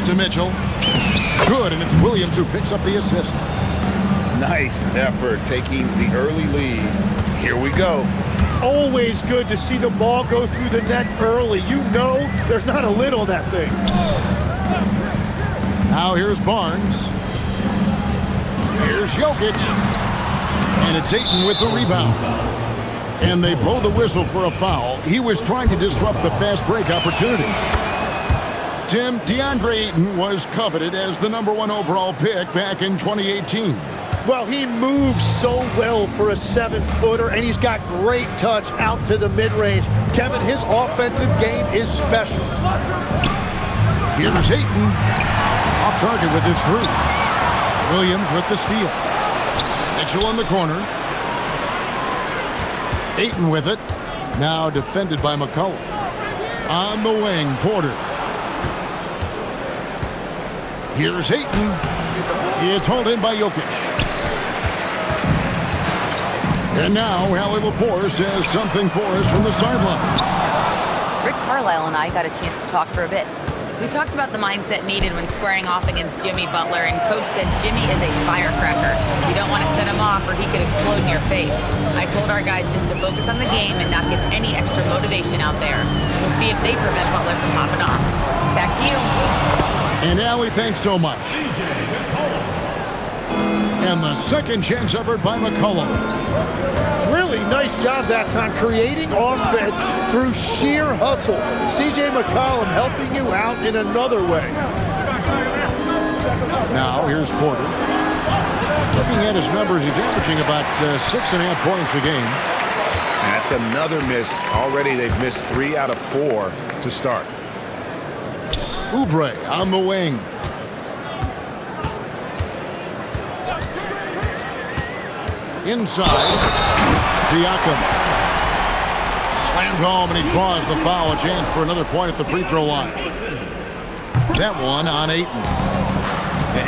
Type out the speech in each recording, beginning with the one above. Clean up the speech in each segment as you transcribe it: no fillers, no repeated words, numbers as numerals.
to Mitchell. Good, and it's Williams who picks up the assist. Nice effort taking the early lead. Here we go. Always good to see the ball go through the net early. You know there's not a lid on that thing. Now here's Barnes. Here's Jokic. And it's Ayton with the rebound. And they blow the whistle for a foul. He was trying to disrupt the fast break opportunity. Tim, DeAndre Ayton was coveted as the #1 overall pick back in 2018. Well, he moves so well for a 7-footer, and he's got great touch out to the mid-range. Kevin, his offensive game is special. Here's Ayton. Off target with his 3. Williams with the steal. Mitchell in the corner. Ayton with it. Now defended by McCollum. On the wing, Porter. Here's Ayton. It's hauled in by Jokic. And now Allie LaForce has something for us from the sideline. Rick Carlisle and I got a chance to talk for a bit. We talked about the mindset needed when squaring off against Jimmy Butler, and Coach said Jimmy is a firecracker. You don't want to set him off or he could explode in your face. I told our guys just to focus on the game and not get any extra motivation out there. We'll see if they prevent Butler from popping off. Back to you. And Allie, thanks so much. And the second chance effort by McCollum. Really nice job that time, creating offense through sheer hustle. C.J. McCollum helping you out in another way. Now here's Porter. Looking at his numbers, he's averaging about 6.5 points a game. And that's another miss. Already they've missed 3 out of 4 to start. Oubre on the wing. Inside, Siakam. Slammed home, and he draws the foul. A chance for another point at the free throw line. That one on Ayton.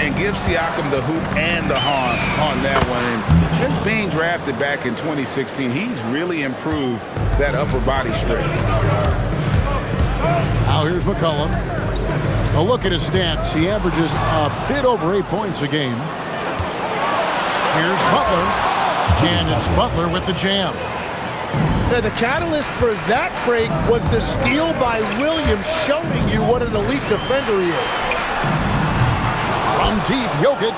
And give Siakam the hoop and the harm on that one. And since being drafted back in 2016, he's really improved that upper body strength. Now here's McCollum. A look at his stats. He averages a bit over 8 points a game. Here's Butler. And it's Butler with the jam. Now, the catalyst for that break was the steal by Williams, showing you what an elite defender he is. From deep, Jokic.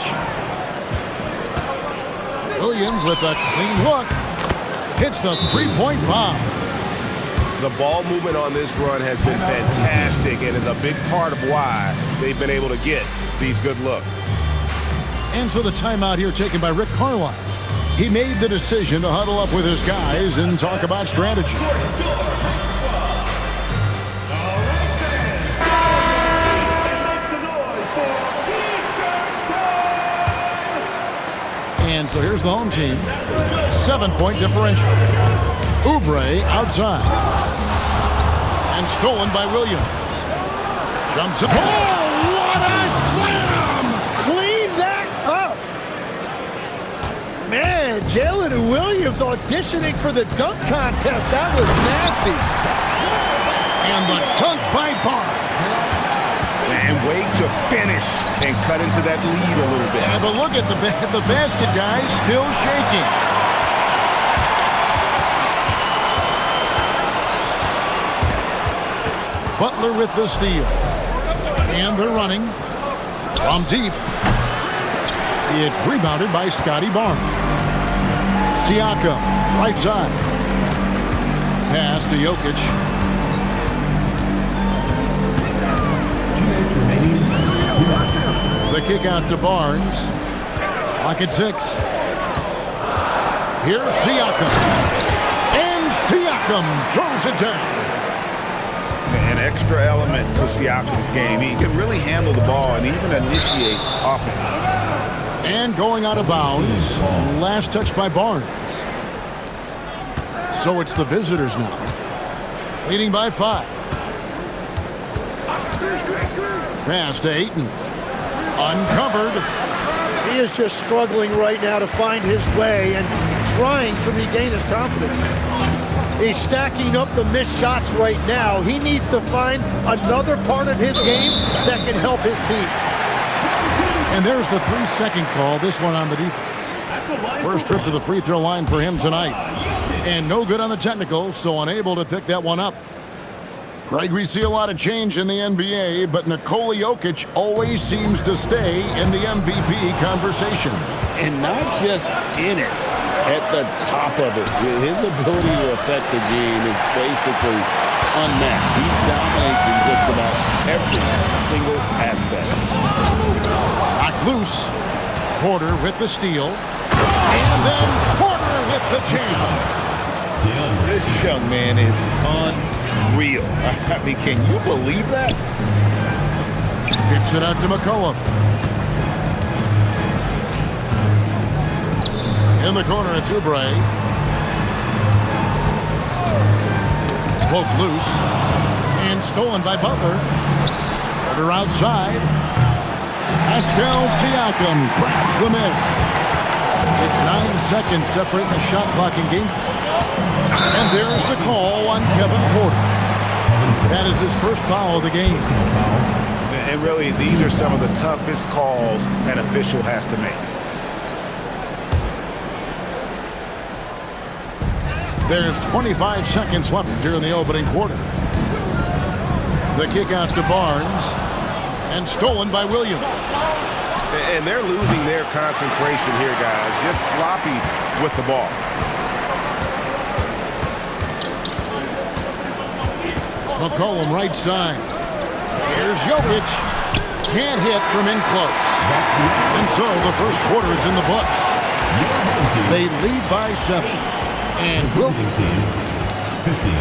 Williams with a clean look. Hits the three-point bomb. The ball movement on this run has been fantastic and is a big part of why they've been able to get these good looks. And so the timeout here taken by Rick Carlisle. He made the decision to huddle up with his guys and talk about strategy. And so here's the home team. 7-point differential. Oubre outside. And stolen by Williams. Jumps up. Oh, what a slam! Clean that up! Man, Jalen Williams auditioning for the dunk contest. That was nasty. And the dunk by Barnes. And wait to finish and cut into that lead a little bit. Yeah, but look at the basket guy still shaking. Butler with the steal. And they're running from deep. It's rebounded by Scotty Barnes. Siakam, right side. Pass to Jokic. The kick out to Barnes. Clock at 6. Here's Siakam. And Siakam throws it down. An extra element to Siakam's game. He can really handle the ball and even initiate offense. And going out of bounds. Last touch by Barnes. So it's the visitors now. Leading by 5. Pass to Ayton. Uncovered. He is just struggling right now to find his way and trying to regain his confidence. He's stacking up the missed shots right now. He needs to find another part of his game that can help his team. And there's the 3-second call, this one on the defense. First trip to the free throw line for him tonight. And no good on the technical, so unable to pick that one up. Greg, we see a lot of change in the NBA, but Nikola Jokic always seems to stay in the MVP conversation. And not just in it, at the top of it. His ability to affect the game is basically unmatched. He dominates in just about every single aspect. Knocked loose. Porter with the steal. And then Porter with the jam. This young man is unreal. I mean, can you believe that? Kicks it out to McCollum. In the corner, it's Oubre. Poked loose. And stolen by Butler. Porter outside. Pascal Siakam grabs the miss. It's 9 seconds separating the shot clock and game. And there's the call on Kevin Porter. That is his first foul of the game. And really, these are some of the toughest calls an official has to make. There's 25 seconds left here in the opening quarter. The kick out to Barnes. And stolen by Williams. And they're losing their concentration here, guys. Just sloppy with the ball. McCollum right side. Here's Jokic. Can't hit from in close. And so the first quarter is in the books. They lead by 7. And Wilson team 15.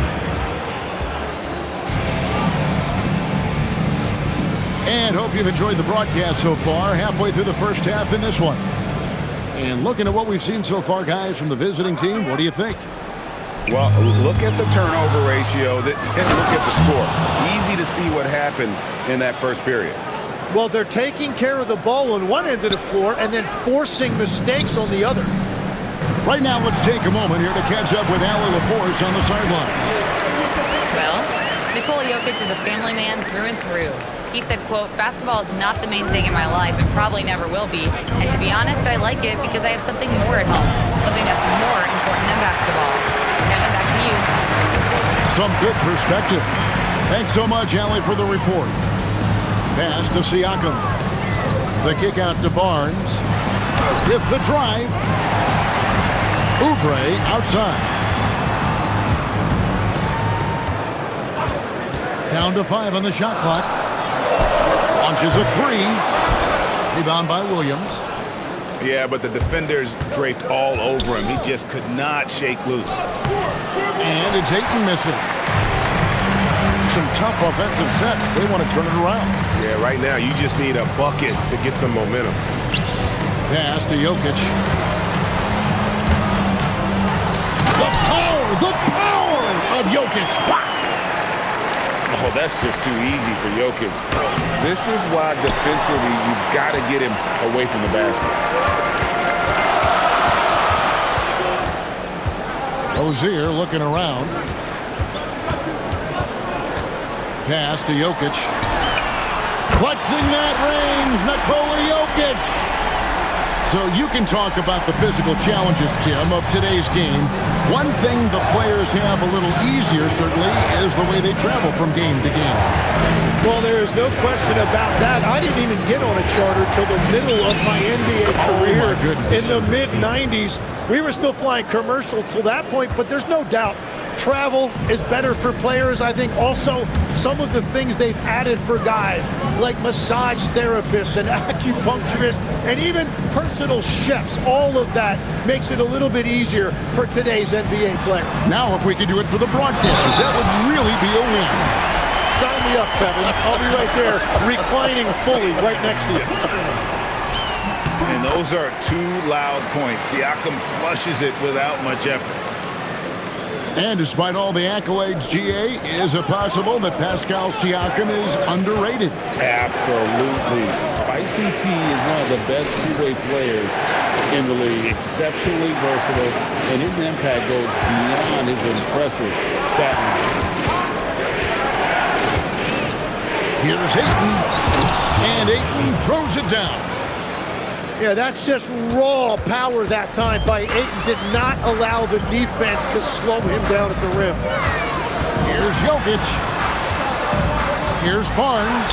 And hope you've enjoyed the broadcast so far. Halfway through the first half in this one. And looking at what we've seen so far, guys, from the visiting team, what do you think? Well, look at the turnover ratio, and look at the score. Easy to see what happened in that first period. Well, they're taking care of the ball on one end of the floor and then forcing mistakes on the other. Right now, let's take a moment here to catch up with Allie LaForce on the sideline. Well, Nikola Jokic is a family man through and through. He said, quote, "Basketball is not the main thing in my life and probably never will be. And to be honest, I like it because I have something more at home, something that's more important than basketball." Kevin, back to you. Some good perspective. Thanks so much, Allie, for the report. Pass to Siakam. The kick out to Barnes. With the drive. Oubre outside. Down to 5 on the shot clock. Launches a 3. Rebound by Williams. Yeah, but the defenders draped all over him. He just could not shake loose. And it's Ayton missing. Some tough offensive sets. They want to turn it around. Yeah, right now you just need a bucket to get some momentum. Pass to Jokic. The power of Jokic. Oh, that's just too easy for Jokic. This is why defensively you've got to get him away from the basket. Rozier looking around. Pass to Jokic. Clutching that range, Nikola Jokic. So you can talk about the physical challenges, Tim, of today's game. One thing the players have a little easier, certainly, is the way they travel from game to game. Well, there is no question about that. I didn't even get on a charter till the middle of my NBA career. Oh, my goodness. In the mid-'90s. We were still flying commercial till that point, but there's no doubt travel is better for players. I think also some of the things they've added for guys like massage therapists and acupuncturists and even personal chefs, all of that makes it a little bit easier for today's NBA player. Now if we could do it for the broadcast, that would really be a win. Sign me up, Kevin. I'll be right there reclining fully right next to you. And those are 2 loud points. Siakam flushes it without much effort. And despite all the accolades, GA, is it possible that Pascal Siakam is underrated? Absolutely. Spicy P is one of the best two-way players in the league. Exceptionally versatile, and his impact goes beyond his impressive stat line. Here's Ayton, and Ayton throws it down. Yeah, that's just raw power that time by Ayton. Did not allow the defense to slow him down at the rim. Here's Jokic. Here's Barnes.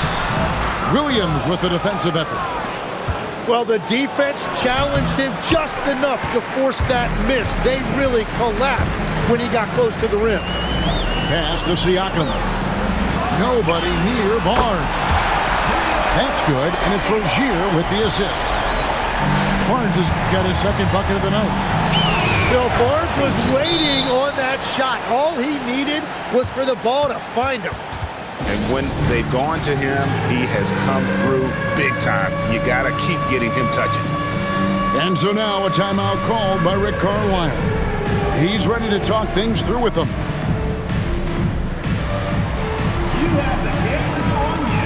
Williams with the defensive effort. Well, the defense challenged him just enough to force that miss. They really collapsed when he got close to the rim. Pass to Siakam. Nobody near Barnes. That's good, and it's Rozier with the assist. Barnes has got his second bucket of the night. Bill Barnes was waiting on that shot. All he needed was for the ball to find him. And when they've gone to him, he has come through big time. You got to keep getting him touches. And so now a timeout called by Rick Carlisle. He's ready to talk things through with them. You have the camera on you.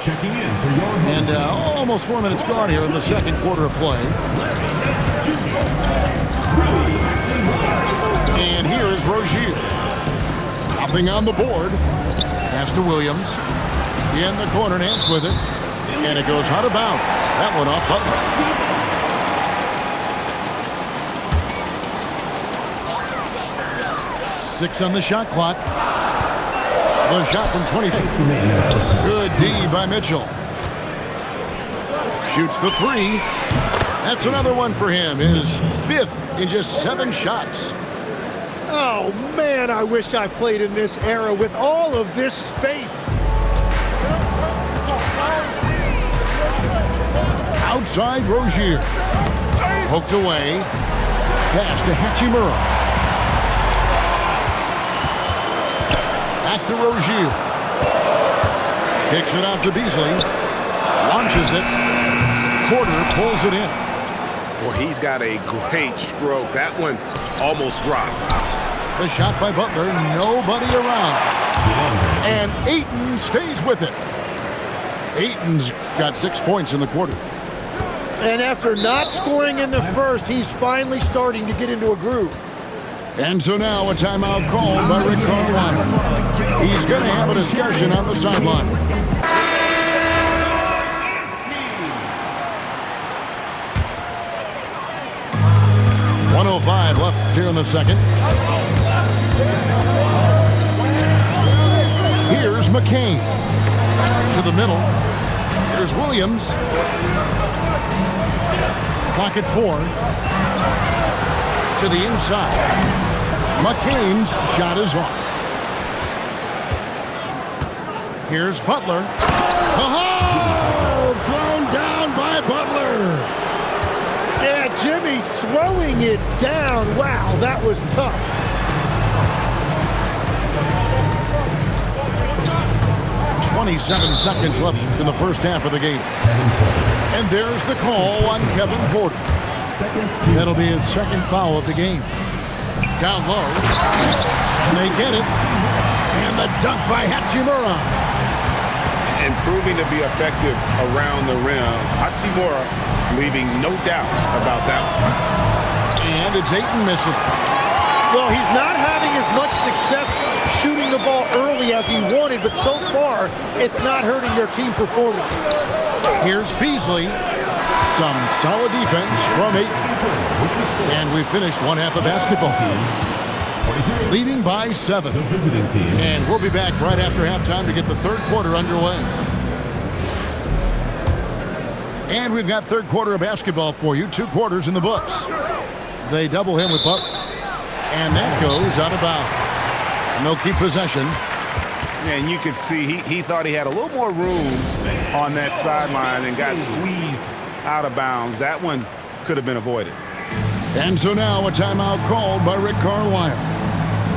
Checking in for your And almost 4 minutes gone here in the second quarter of play. And here is Rozier. Nothing on the board. Pass to Williams. In the corner, Nance with it. And it goes out of bounds. That one off Butler. 6 on the shot clock. The shot from 20 feet. Good D by Mitchell. Shoots the three. That's another one for him. His 5th in just 7 shots. Oh, man, I wish I played in this era with all of this space. Outside Rozier. Poked away. Pass to Hachimura. Back to Rozier. Kicks it out to Beasley. Launches it. Porter pulls it in. Well, he's got a great stroke. That one almost dropped. The shot by Butler. Nobody around. And Ayton stays with it. Ayton's got 6 points in the quarter. And after not scoring in the first, he's finally starting to get into a groove. And so now a timeout called by Rick Carlisle. He's going to have a discussion on the sideline. .105 left here in the second. Here's McCain. To the middle. Here's Williams. Clock at 4. To the inside. McCain's shot is off. Here's Butler. Oh! Thrown down by Butler. Yeah, Jimmy throwing it down. Wow, that was tough. .27 seconds left in the first half of the game. And there's the call on Kevin Porter. That'll be his second foul of the game. Down low. And they get it. And the dunk by Hachimura. And proving to be effective around the rim. Hachimura leaving no doubt about that one. And it's Ayton missing. Well, he's not having as much success shooting the ball early as he wanted, but so far, it's not hurting their team performance. Here's Beasley. Some solid defense from Ayton. And we finished one half of basketball. Leading by 7. And we'll be back right after halftime to get the third quarter underway. And we've got third quarter of basketball for you. 2 quarters in the books. They double him with Butler. And that goes out of bounds. And they'll keep possession. And you could see he thought he had a little more room on that sideline and got squeezed out of bounds. That one could have been avoided. And so now a timeout called by Rick Carlisle.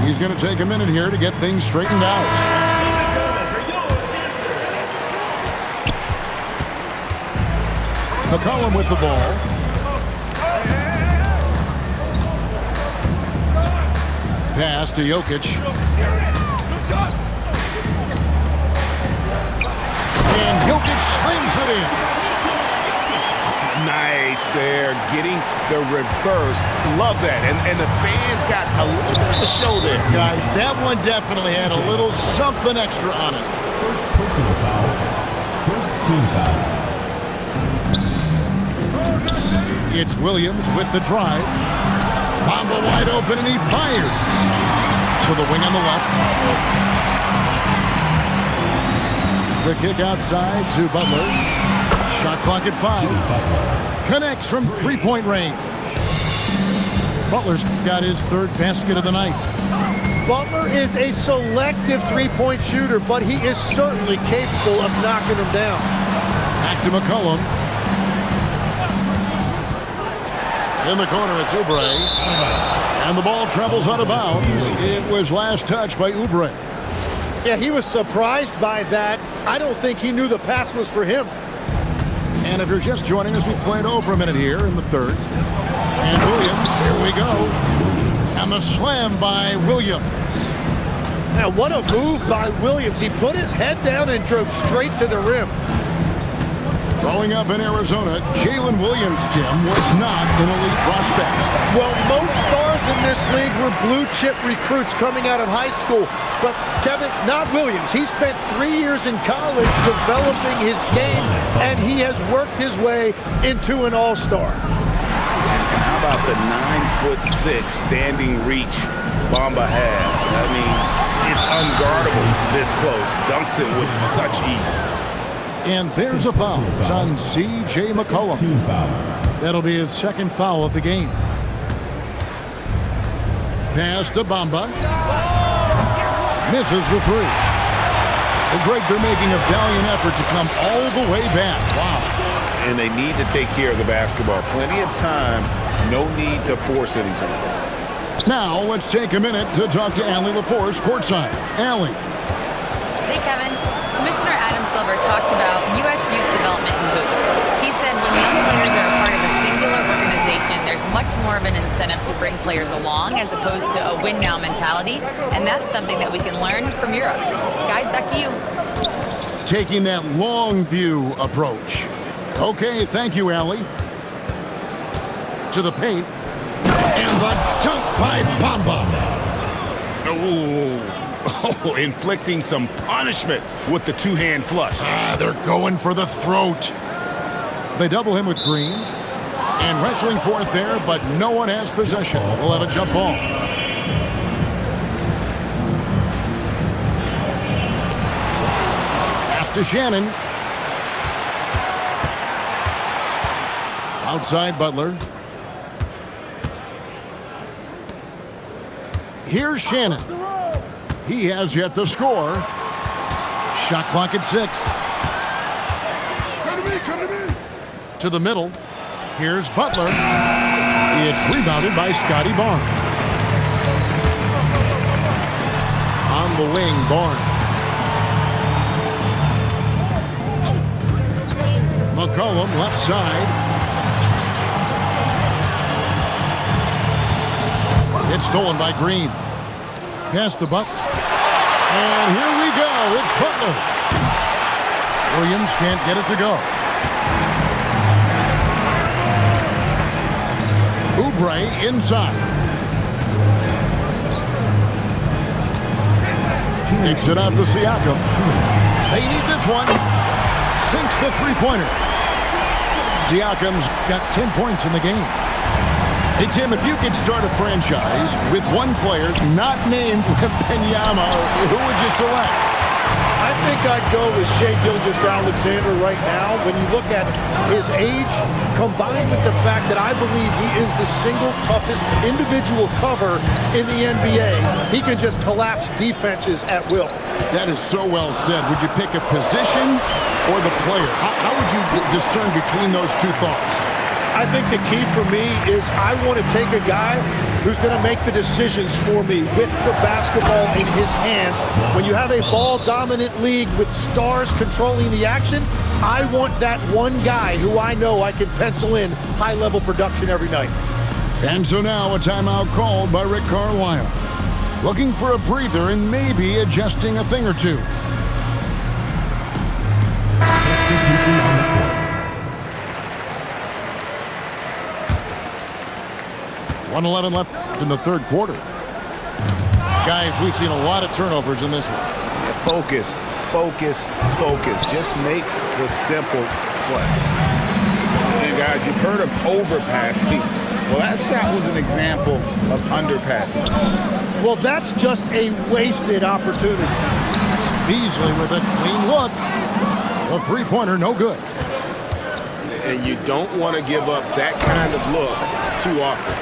He's going to take a minute here to get things straightened out. McCollum with the ball. Pass to Jokic. And Jokic slings it in. Nice there, getting the reverse. Love that. And the fans got a little bit of a show there. Guys, that one definitely had a little something extra on it. First personal foul. First team foul. It's Williams with the drive. Bamba wide open, and he fires to the wing on the left. The kick outside to Butler. Shot clock at 5. Connects from three-point range. Butler's got his third basket of the night. Butler is a selective three-point shooter, but he is certainly capable of knocking him down. Back to McCollum. In the corner, it's Oubre. And the ball travels out of bounds. It was last touched by Oubre. Yeah, he was surprised by that. I don't think he knew the pass was for him. And if you're just joining us, we played over a minute here in the third. And Williams, here we go. And the slam by Williams. Now, what a move by Williams. He put his head down and drove straight to the rim. Growing up in Arizona, Jalen Williams, Jim, was not an elite prospect. Well, most stars in this league were blue-chip recruits coming out of high school. But, Kevin, not Williams. He spent 3 years in college developing his game, and he has worked his way into an all-star. How about the 9'6" standing reach Bamba has? I mean, it's unguardable this close. Dunks it with such ease. And there's a foul. It's on C.J. McCollum. That'll be his second foul of the game. Pass to Bamba. Misses the three. Well, Greg, they're making a valiant effort to come all the way back. Wow. And they need to take care of the basketball. Plenty of time. No need to force anything. Now, let's take a minute to talk to Allie LaForce courtside. Allie. Hey, Kevin. Commissioner Adam Silver talked about U.S. youth development in hoops. He said when young players are a part of a singular organization, there's much more of an incentive to bring players along as opposed to a win-now mentality, and that's something that we can learn from Europe. Guys, back to you. Taking that long view approach. Okay, thank you, Allie. To the paint. And the dunk by Bamba. Oh, inflicting some punishment with the two-hand flush. They're going for the throat. They double him with Green. And wrestling for it there, but no one has possession. We'll have a jump ball. Pass to Shannon. Outside Butler. Here's Shannon. He has yet to score. Shot clock at 6. To the middle. Here's Butler. It's rebounded by Scotty Barnes. On the wing, Barnes. McCollum, left side. It's stolen by Green. Pass to Butler. And here we go. It's Butler. Williams can't get it to go. Oubre inside. Takes it out to Siakam. They need this one. Sinks the three-pointer. Siakam's got 10 points in the game. Hey, Tim, if you could start a franchise with one player not named Wembanyama, who would you select? I think I'd go with Shai Gilgeous-Alexander right now. When you look at his age, combined with the fact that I believe he is the single toughest individual cover in the NBA, he can just collapse defenses at will. That is so well said. Would you pick a position or the player? How would you discern between those two thoughts? I think the key for me is I want to take a guy who's going to make the decisions for me with the basketball in his hands. When you have a ball-dominant league with stars controlling the action, I want that one guy who I know I can pencil in high-level production every night. And so now a timeout called by Rick Carlisle. Looking for a breather and maybe adjusting a thing or two. Substitution on the court. 1:11 left in the third quarter. Guys, we've seen a lot of turnovers in this one. Focus, focus, focus. Just make the simple play. And guys, you've heard of overpassing. Well, that shot was an example of underpassing. Well, that's just a wasted opportunity. Beasley with a clean look. The three-pointer no good. And you don't want to give up that kind of look too often.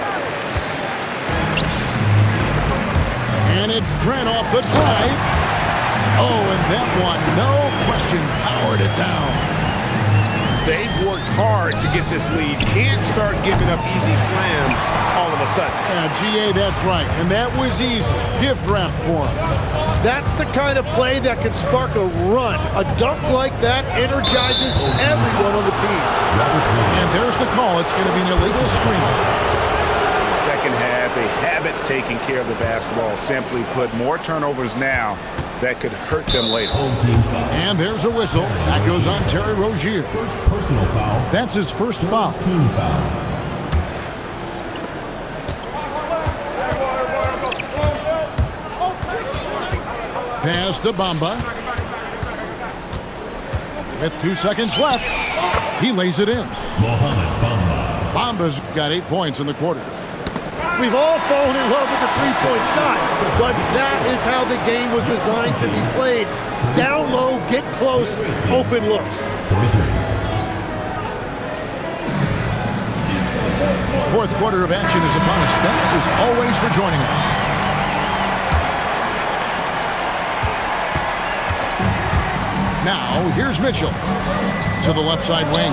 And it's Trent off the drive. Oh, and that one, no question, powered it down. They've worked hard to get this lead. Can't start giving up easy slams all of a sudden. Yeah, GA, that's right. And that was easy. Gift wrap for him. That's the kind of play that can spark a run. A dunk like that energizes everyone on the team. And there's the call. It's going to be an illegal screen. Second half, they haven't taken care of the basketball. Simply put, more turnovers now that could hurt them later. And there's a whistle. That goes on Terry Rozier. First personal foul. That's his first foul. Team foul. Pass to Bamba. With 2 seconds left, he lays it in. Mohamed Bamba. Bamba's got 8 points in the quarter. We've all fallen in love with the three-point shot, but that is how the game was designed to be played. Down low, get close, open looks. 43. Fourth quarter of action is upon us. Thanks as always for joining us. Now, here's Mitchell to the left side wing.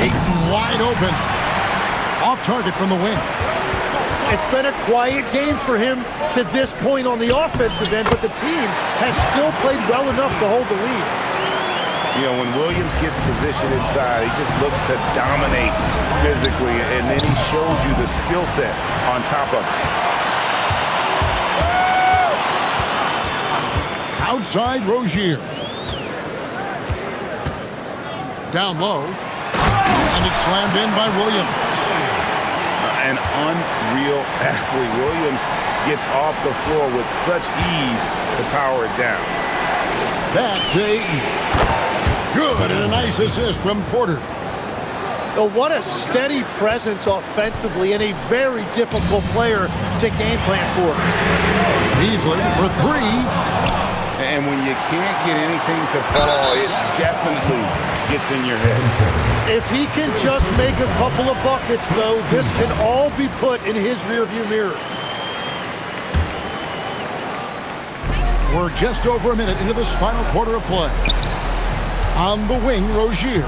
Ayton wide open. Off target from the wing. It's been a quiet game for him to this point on the offensive end, but the team has still played well enough to hold the lead. You know, when Williams gets positioned inside, he just looks to dominate physically, and then he shows you the skill set on top of it. Outside Rozier. Down low. And it's slammed in by Williams. An unreal athlete. Williams gets off the floor with such ease to power it down. Back to Ayton. Good, and a nice assist from Porter. Oh, what a steady presence offensively and a very difficult player to game plan for. Beasley for three. And when you can't get anything to fall, it definitely gets in your head. If he can just make a couple of buckets, though, this can all be put in his rearview mirror. We're just over a minute into this final quarter of play. On the wing, Rozier.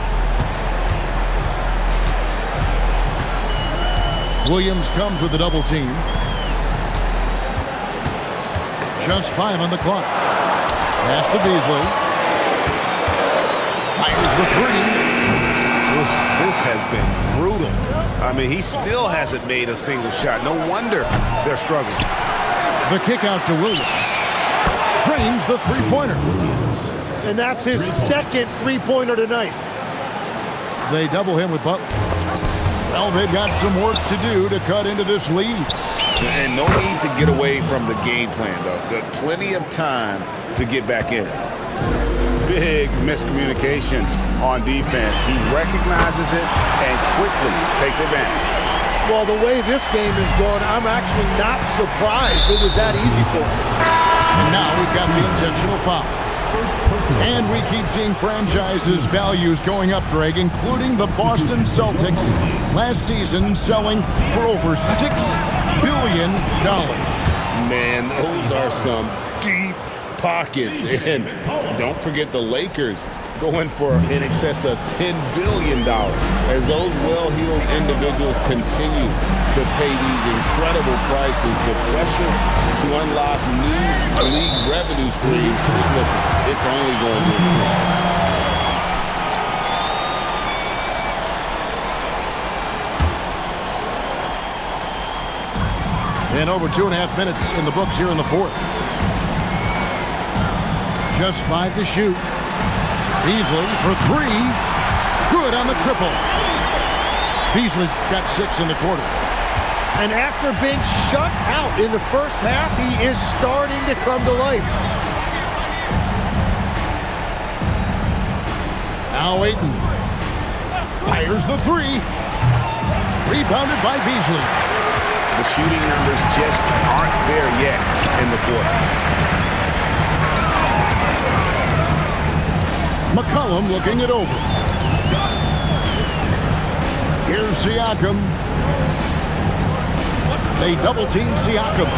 Williams comes with a double team. Just 5 on the clock. Pass to Beasley. Fires the three. This has been brutal. I mean, he still hasn't made a single shot. No wonder they're struggling. The kick out to Williams. Drains the three-pointer. And that's his second three-pointer tonight. They double him with Butler. Well, they've got some work to do to cut into this lead. And no need to get away from the game plan, though. There's plenty of time to get back in it. Big miscommunication on defense. He recognizes it and quickly takes advantage. Well, the way this game is going, I'm actually not surprised it was that easy for him. And now we've got the intentional foul. And we keep seeing franchises' values going up, Greg, including the Boston Celtics last season selling for over $6 billion. Man, those are some deep pockets. And don't forget the Lakers going for in excess of $10 billion as those well-heeled individuals continue to pay these incredible prices. The pressure to unlock new league revenue streams, listen, it's only going to increase. And over 2.5 minutes in the books here in the fourth. Just 5 to shoot. Beasley for 3. Good on the triple. Beasley's got 6 in the quarter. And after being shut out in the first half, he is starting to come to life. Now Ayton fires the 3. Rebounded by Beasley. The shooting numbers just aren't there yet in the quarter. McCollum looking it over. Here's Siakam. They double-team Siakam.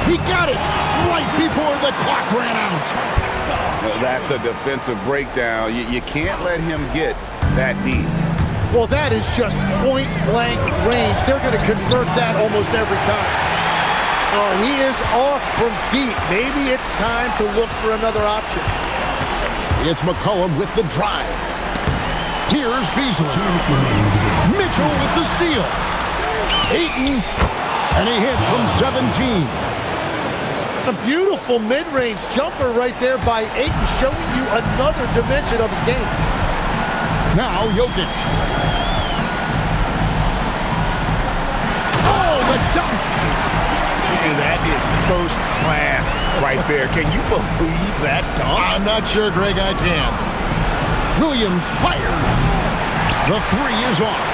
He got it right before the clock ran out. Well, that's a defensive breakdown. You can't let him get that deep. Well, that is just point-blank range. They're going to convert that almost every time. Oh, he is off from deep. Maybe it's time to look for another option. It's McCollum with the drive. Here's Beasley. Mitchell with the steal. Ayton, and he hits from 17. It's a beautiful mid-range jumper right there by Ayton, showing you another dimension of his game. Now Jokic. Oh, the dunk! And that is first class right there. Can you believe that dunk? I'm not sure, Greg, I can. Williams fires. The 3 is off.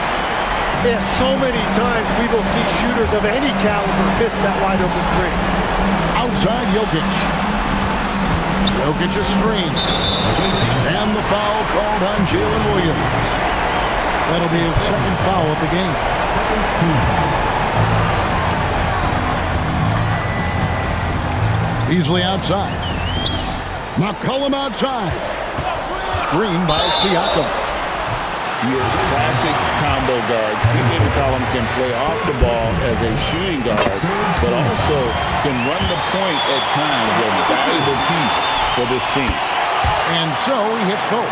Yeah, so many times we will see shooters of any caliber miss that wide open 3. Outside Jokic. Jokic a screen. And the foul called on Jalen Williams. That'll be his second foul of the game. Beasley outside. McCollum outside. Screen by Siakam. Your classic combo guard. CJ McCollum can play off the ball as a shooting guard, but also can run the point at times. A valuable piece for this team. And so he hits both.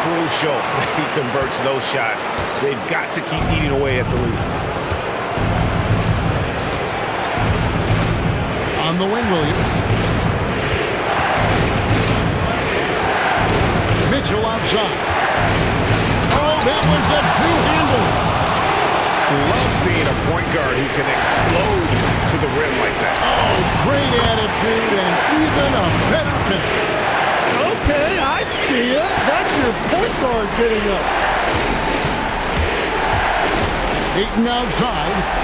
Crucial that he converts those shots. They've got to keep eating away at the lead. On the wing, Williams. Mitchell outside. Oh, that was a two-hander. Love seeing a point guard who can explode to the rim like that. Oh, great attitude and even a better finish. Okay, I see it. That's your point guard getting up. Ayton outside.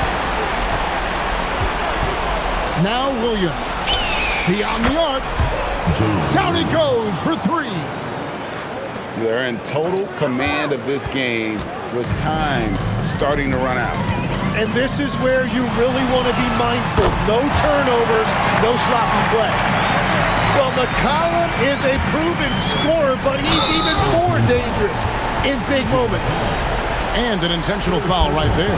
Now Williams. Beyond the arc. Down he goes for 3. They're in total command of this game with time starting to run out. And this is where you really want to be mindful. No turnovers, no sloppy play. Well, McCollum is a proven scorer, but he's even more dangerous in big moments. And an intentional foul right there.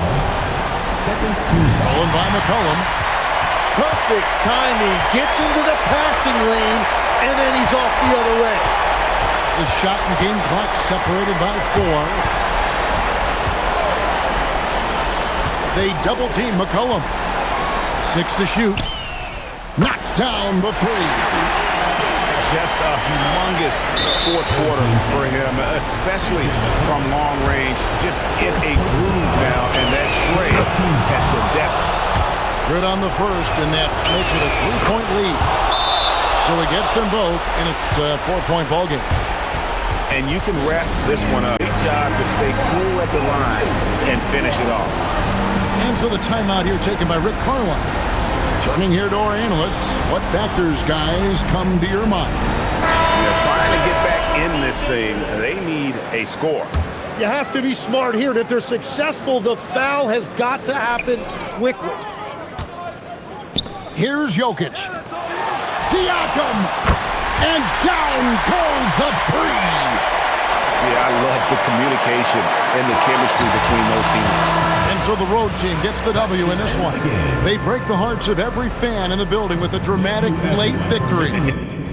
Stolen by McCollum. Perfect timing. Gets into the passing lane, and then he's off the other way. The shot and game clock separated by 4. They double-team McCollum. 6 to shoot. Knocked down the 3. Just a humongous fourth quarter for him, especially from long range. Just in a groove now, and that trade has been depth. Good on the first, and that makes it a 3-point lead. So he gets them both, and it's a 4-point ball game. And you can wrap this one up. Great job to stay cool at the line and finish it off. And so the timeout here taken by Rick Carlisle. Turning here to our analysts, what factors, guys, come to your mind? They're trying to get back in this thing. They need a score. You have to be smart here. If they're successful, the foul has got to happen quickly. Here's Jokic. Siakam. And down goes the three. Yeah, I love the communication and the chemistry between those teammates. And so the road team gets the W in this one. They break the hearts of every fan in the building with a dramatic late victory.